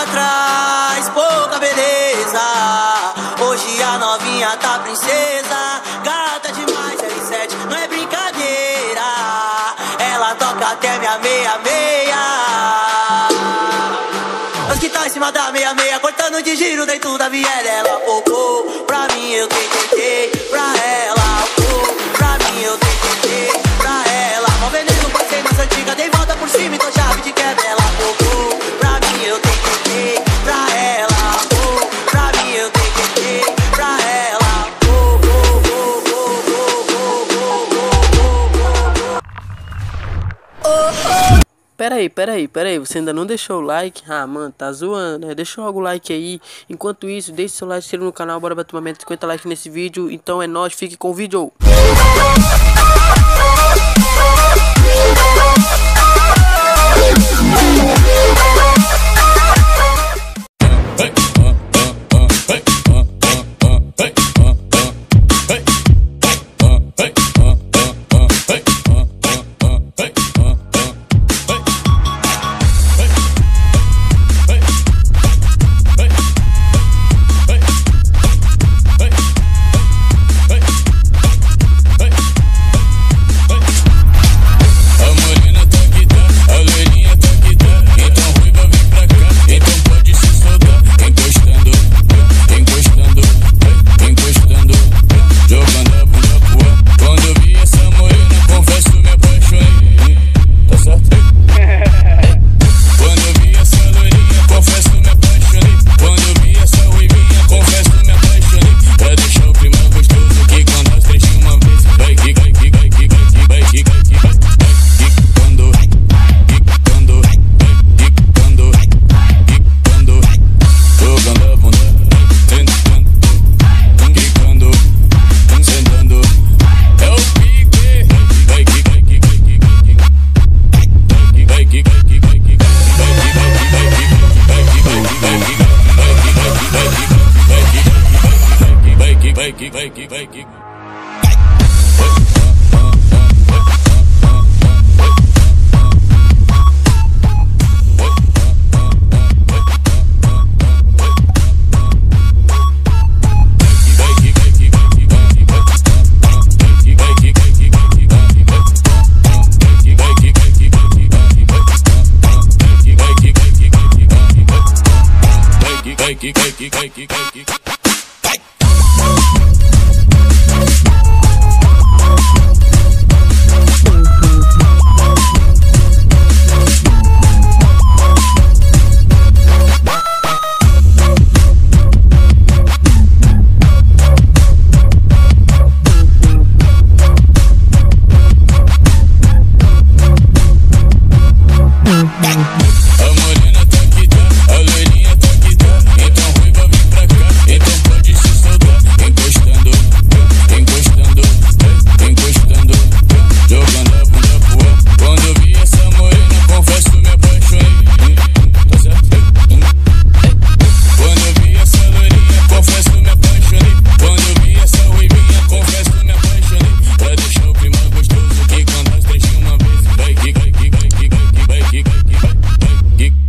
atrás, pouca beleza. Hoje a novinha tá princesa, gata demais, L7, não é brincadeira. Ela toca até minha meia-meia. Os que tá em cima da meia-meia, cortando de giro dentro da viela. Ela focou, pra mim eu tentei, pra ela pra mim eu tentei, pra ela. Mó veneno, passei nas antigas, dei volta por cima e tô chave de quebra. Ela focou, pra mim eu tentei, pra ela pra mim eu tentei, pra ela Peraí, você ainda não deixou o like? Ah, mano, tá zoando, né? Deixa logo o like aí. Enquanto isso, deixe seu like, se inscreva no canal, bora bater uma meta de 50 likes nesse vídeo. Então é nóis, fique com o vídeo.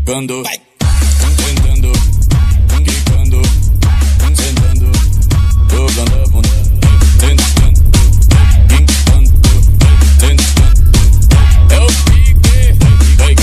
Quicando, tentando, quicando, sentando, jogando a bunda, tentando, quicando, tentando. É o pique, vai,